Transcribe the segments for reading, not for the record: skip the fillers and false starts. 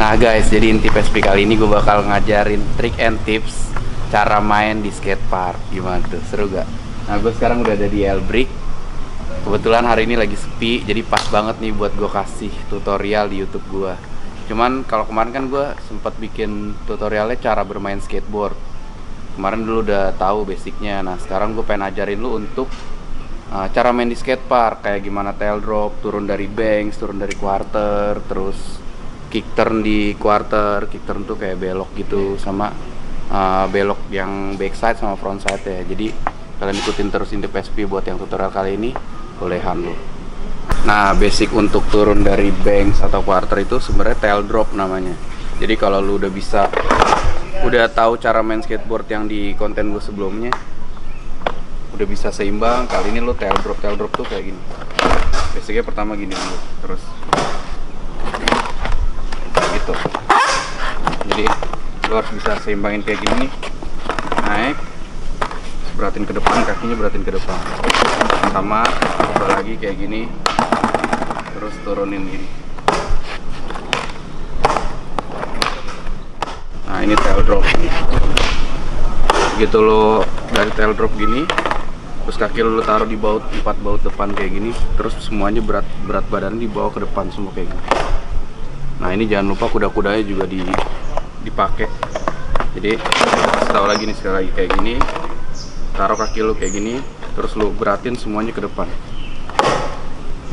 Nah guys, jadi inti PSP kali ini gue bakal ngajarin trik and tips cara main di skatepark. Gimana tuh, seru gak? Nah gue sekarang udah ada di Elbrick. Kebetulan hari ini lagi sepi, jadi pas banget nih buat gue kasih tutorial di YouTube gue. Cuman kalau kemarin kan gue sempat bikin tutorialnya cara bermain skateboard. Kemarin dulu udah tahu basicnya. Nah sekarang gue pengen ajarin lu untuk cara main di skatepark, kayak gimana tail drop, turun dari banks, turun dari quarter, terus kick turn di quarter. Kick turn tuh kayak belok gitu, sama belok yang backside sama frontside ya. Jadi kalian ikutin terus inti PSP buat yang tutorial kali ini, bolehan lu. Nah basic untuk turun dari banks atau quarter itu sebenarnya tail drop namanya. Jadi kalau lu udah tahu cara main skateboard yang di konten gue sebelumnya, udah bisa seimbang, kali ini lu tail drop tuh kayak gini. Basicnya pertama gini dulu, terus gitu. Jadi lu harus bisa seimbangin kayak gini nih. Naik, beratin ke depan, kakinya beratin ke depan. Sama coba lagi kayak gini, terus turunin gini. Nah ini tail drop. Begitu lo dari tail drop gini, terus kaki lo taruh di baut, 4 baut depan kayak gini, terus semuanya berat badan dibawa ke depan semua kayak gini. Nah ini jangan lupa kuda-kudanya juga dipakai. Jadi tahu lagi nih, sekali lagi kayak gini, taruh kaki lo kayak gini, terus lo beratin semuanya ke depan.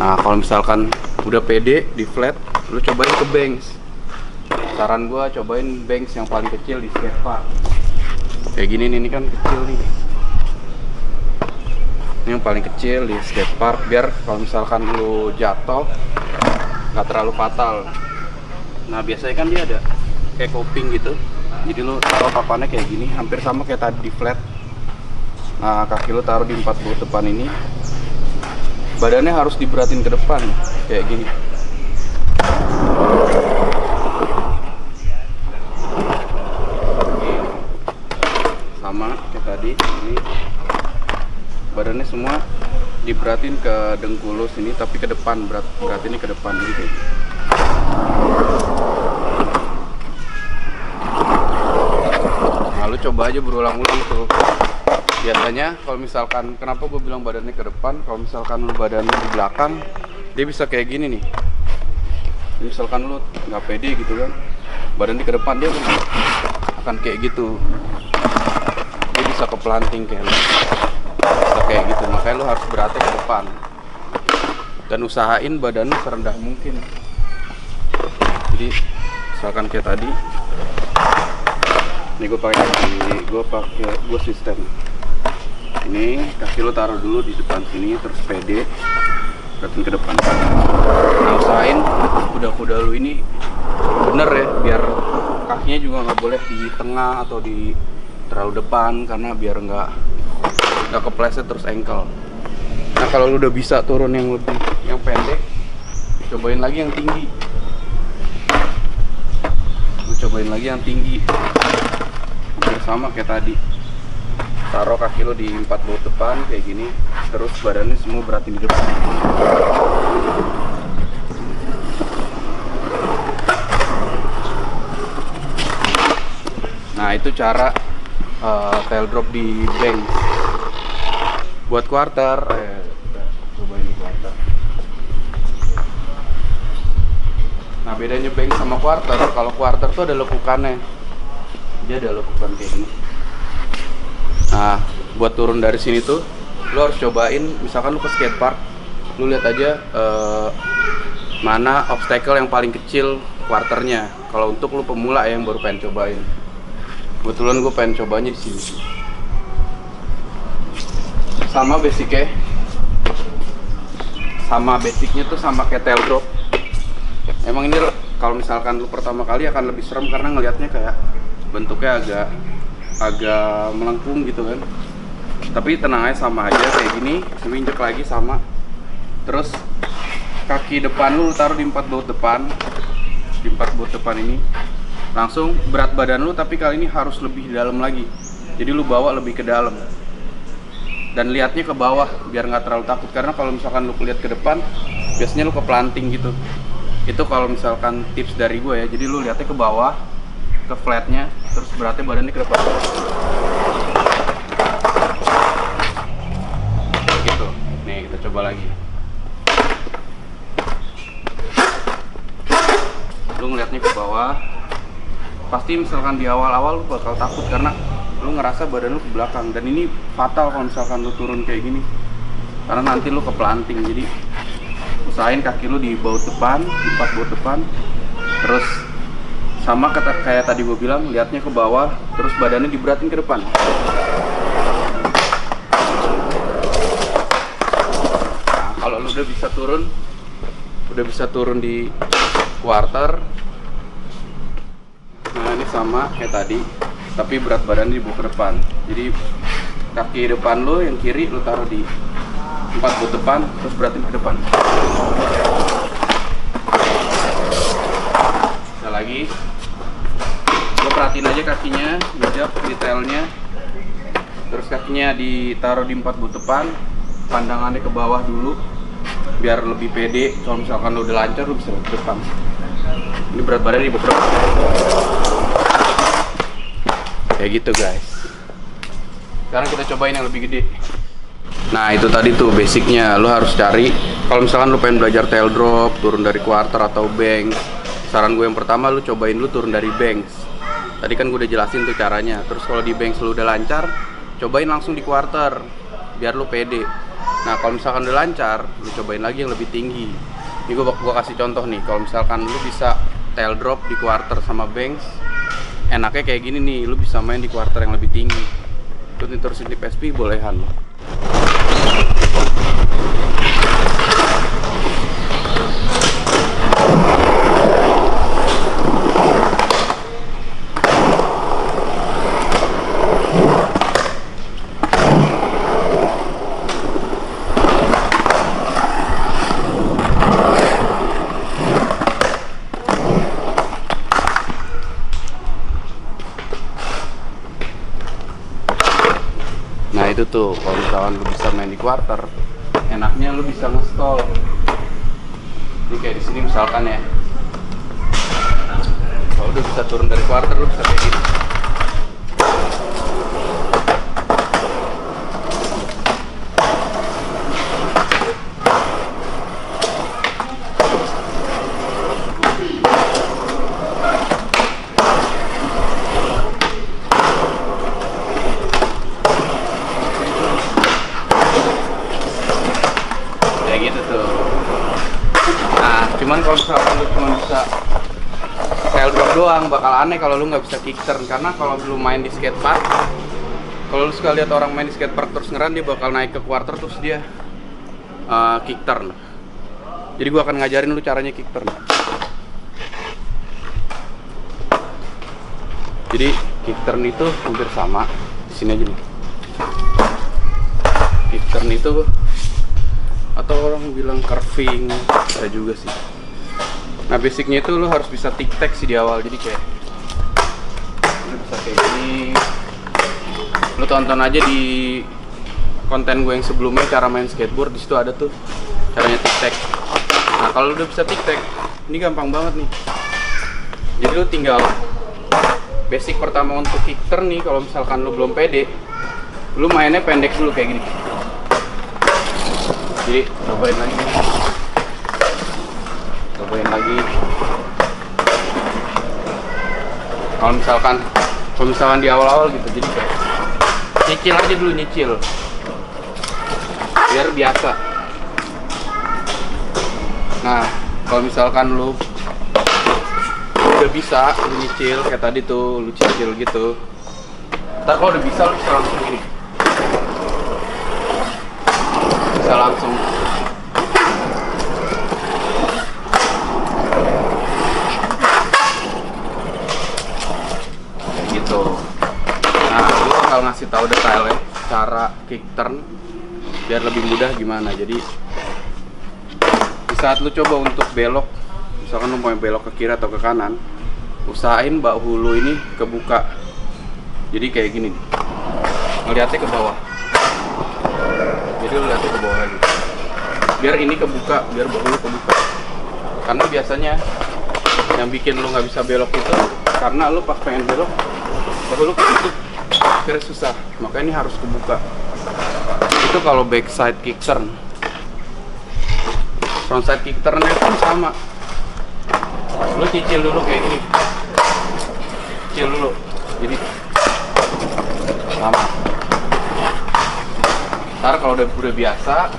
Nah kalau misalkan udah pede di flat, lo cobain ke banks. Saran gua cobain banks yang paling kecil di skatepark. Kayak gini nih, ini kan kecil nih. Ini yang paling kecil di skatepark, biar kalau misalkan lu jatuh nggak terlalu fatal. Nah biasanya kan dia ada kayak coping gitu, jadi lu taruh papannya kayak gini, hampir sama kayak tadi di flat. Nah kaki lu taruh di 4 baut depan ini, badannya harus diberatin ke depan kayak gini. Sama kayak tadi, ini badannya semua diberatin ke dengkul lu sini, tapi ke depan, beratinnya ke depan gitu. Nah lu coba aja berulang-ulang tuh. Biasanya kalau misalkan, kenapa gue bilang badannya ke depan, kalau misalkan lu badannya di belakang, dia bisa kayak gini nih. Misalkan lu nggak pede gitu kan, badan di ke depan, dia akan kayak gitu. Dia bisa keplanting kayak lu, bisa kayak gitu. Makanya lu harus beratnya ke depan dan usahain badan lu serendah mungkin. Jadi misalkan kayak tadi, ini gue sistem ini, kaki lu taruh dulu di depan sini, terus pede beratin ke depan. Nah usahain kuda-kuda lu ini bener ya, biar kakinya juga nggak boleh di tengah atau di terlalu depan, karena biar nggak kepleset terus ankle. Nah kalau lu udah bisa turun yang pendek, cobain lagi yang tinggi. Lu cobain lagi yang tinggi, hampir sama kayak tadi. Taruh kaki lu di 4 baut depan kayak gini, terus badannya semua beratin di depan. Nah itu cara tail drop di bank. Buat quarter, cobain di quarter. Nah bedanya bank sama quarter, kalau quarter tuh ada lekukannya, dia ada lekukan kayak gini. Nah buat turun dari sini tuh lu harus cobain, misalkan lu ke skatepark, lu lihat aja mana obstacle yang paling kecil quarternya. Kalau untuk lu pemula yang baru pengen cobain, kebetulan gue pengen cobanya di sini. Sama basicnya tuh sama kayak tail drop. Emang ini kalau misalkan lu pertama kali akan lebih serem, karena ngelihatnya kayak bentuknya agak melengkung gitu kan. Tapi tenang aja, sama aja kayak gini, injek lagi sama. Terus kaki depan lu taruh di 4 baut depan, ini. Langsung berat badan lu, tapi kali ini harus lebih dalam lagi. Jadi lu bawa lebih ke dalam. Dan lihatnya ke bawah biar nggak terlalu takut, karena kalau misalkan lu lihat ke depan, biasanya lu keplanting gitu. Itu kalau misalkan tips dari gue ya, jadi lu lihatnya ke bawah, ke flatnya, terus beratnya badannya ke depan. Gitu. Nih kita coba lagi. Lu ngeliatnya ke bawah, pasti misalkan di awal-awal lu bakal takut karena lu ngerasa badan lu ke belakang, dan ini fatal kalau misalkan lu turun kayak gini, karena nanti lu keplanting. Jadi usahain kaki lu di baut depan, di part baut depan, terus sama kayak tadi gue bilang, liatnya ke bawah, terus badannya diberatin ke depan. Nah, kalau lu udah bisa turun di quarter, nah ini sama kayak tadi, tapi berat badan dibawa ke depan. Jadi kaki depan lo yang kiri lo taruh di tempat buat depan, terus beratin ke depan. Bisa lagi, lo perhatiin aja kakinya, bijak detailnya, terus kakinya ditaruh di empat buat depan, pandangannya ke bawah dulu biar lebih pede. Kalau misalkan lo udah lancar, lo bisa ke depan. Ini berat badan dibawa ke depan. Kayak gitu guys. Sekarang kita cobain yang lebih gede. Nah itu tadi tuh basicnya, lo harus cari. Kalau misalkan lo pengen belajar tail drop, turun dari quarter atau banks, saran gue yang pertama lo cobain lo turun dari banks. Tadi kan gue udah jelasin tuh caranya. Terus kalau di banks lo udah lancar, cobain langsung di quarter biar lo pede. Nah kalau misalkan udah lancar, lo cobain lagi yang lebih tinggi. Ini gue kasih contoh nih. Kalau misalkan lo bisa tail drop di quarter sama banks, enaknya kayak gini nih, lu bisa main di quarter yang lebih tinggi. Terus terusin di PSP bolehan lo. Nah itu tuh, kalau misalkan lu bisa main di quarter, enaknya lu bisa nge-stall. Ini kayak di sini misalkan ya. Kalau udah bisa turun dari quarter, lu bisa kayak gini. Gitu tuh. Nah, cuman kalau misalkan lu cuma bisa tail drop doang, bakal aneh kalau lu nggak bisa kick turn. Karena kalau lu main di skatepark, kalau lu suka lihat orang main di skatepark terus ngeran, dia bakal naik ke quarter terus dia kick turn. Jadi gua akan ngajarin lu caranya kick turn. Jadi kick turn itu hampir sama. Di sini aja nih. Kick turn itu, atau orang bilang curving, ada juga sih. Nah basicnya itu lo harus bisa tic tac sih di awal. Jadi kayak lo bisa kayak gini. Lo tonton aja di konten gue yang sebelumnya cara main skateboard, di situ ada tuh caranya tic tac. Nah kalau lo udah bisa tic tac, ini gampang banget nih. Jadi lo tinggal basic pertama untuk kick turn nih. Kalau misalkan lo belum pede, lo mainnya pendek dulu kayak gini. Jadi cobain lagi. Kalau misalkan di awal-awal gitu, jadi kayak nyicil aja dulu, nyicil biar biasa. Nah kalau misalkan lu udah bisa lu nyicil kayak tadi tuh, lu cicil gitu, ntar kalau udah bisa lu bisa langsung ini, bisa langsung kayak gitu. Nah gue bakal ngasih tahu detailnya cara kick turn biar lebih mudah gimana. Jadi di saat lu coba untuk belok, misalkan lu mau belok ke kiri atau ke kanan, usahain bahu lu ini kebuka. Jadi kayak gini nih, ngeliatnya ke bawah. Jadi lu lihatnya ke bawah lagi, biar ini kebuka, biar bahu lu kebuka. Karena biasanya yang bikin lu nggak bisa belok itu karena lu pas pengen belok bahu lu ketutup, akhirnya susah. Makanya ini harus kebuka. Itu kalau backside kick turn. Frontside kick turn pun sama. Lu cicil dulu kayak gini, cicil dulu, jadi sama. Ntar kalau udah biasa,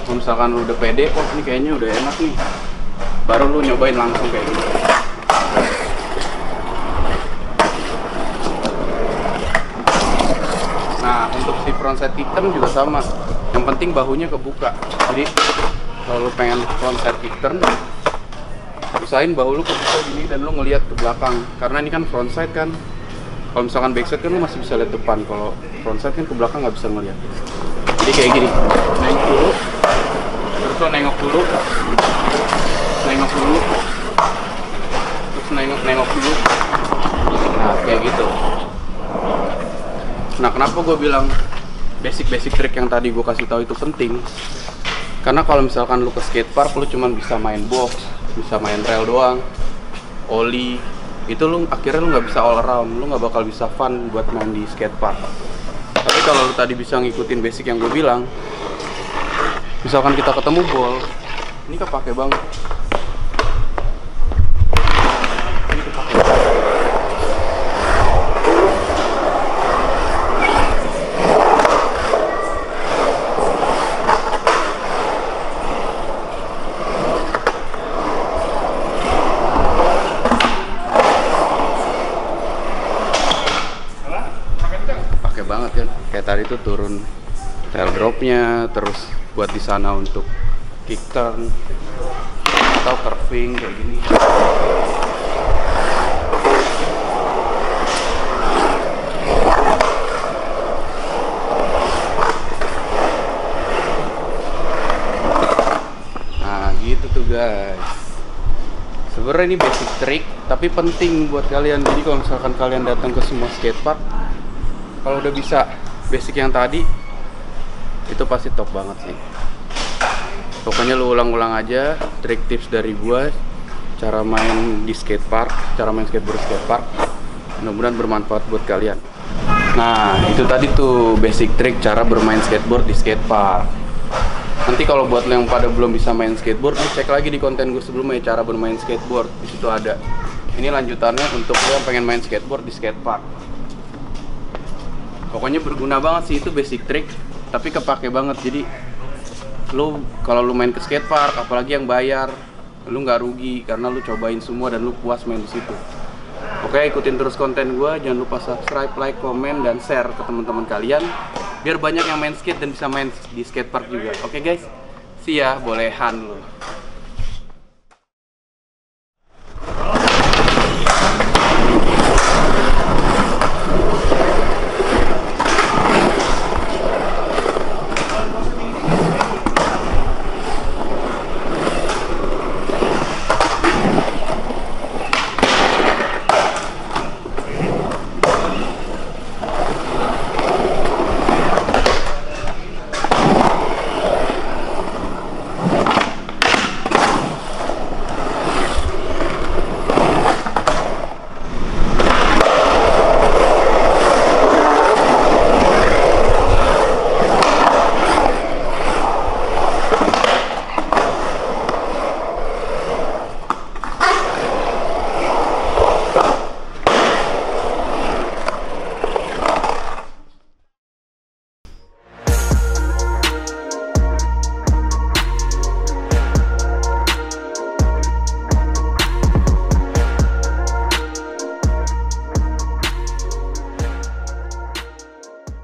kalau misalkan lu udah pede, oh ini kayaknya udah enak nih, baru lu nyobain langsung kayak gini. Nah, untuk si frontside kick turn juga sama. Yang penting bahunya kebuka. Jadi kalau lu pengen frontside kick turn, usahain bahu lu kebuka gini dan lu ngelihat ke belakang. Karena ini kan frontside kan. Kalau misalkan backside kan lu masih bisa lihat depan. Kalau frontside kan ke belakang nggak bisa ngelihat. Jadi kayak gini. Nengok dulu. Terus lo nengok dulu. Nengok dulu. Terus nengok dulu. Nah, kayak gitu. Nah, kenapa gue bilang basic trick yang tadi gue kasih tahu itu penting? Karena kalau misalkan lu ke skatepark, lu cuman bisa main box, bisa main rail doang, ollie, itu lu akhirnya lu nggak bisa all around, lu nggak bakal bisa fun buat main di skatepark. Tapi kalau lu tadi bisa ngikutin basic yang gue bilang, misalkan kita ketemu ball, ini kepake banget. Ini kepake banget. Banget kan, kayak tadi tuh turun tail dropnya, terus buat di sana untuk kick turn atau curving kayak gini. Nah gitu tuh guys. Sebenarnya ini basic trick tapi penting buat kalian. Jadi kalau misalkan kalian datang ke semua skatepark, kalau udah bisa basic yang tadi, itu pasti top banget sih. Pokoknya lu ulang-ulang aja trik tips dari gua, cara main di skatepark, cara main skateboard skatepark. Mudah-mudahan bermanfaat buat kalian. Nah, itu tadi tuh basic trik cara bermain skateboard di skatepark. Nanti kalau buat lo yang pada belum bisa main skateboard, lu cek lagi di konten gue sebelumnya cara bermain skateboard. Di situ ada. Ini lanjutannya untuk lo yang pengen main skateboard di skatepark. Pokoknya berguna banget sih, itu basic trick tapi kepake banget. Jadi lu kalau lu main ke skatepark, apalagi yang bayar, lu nggak rugi karena lu cobain semua dan lu puas main di situ. Oke, ikutin terus konten gua, jangan lupa subscribe, like, komen, dan share ke teman-teman kalian biar banyak yang main skate dan bisa main di skatepark juga. Oke guys, see ya, bolehan lu.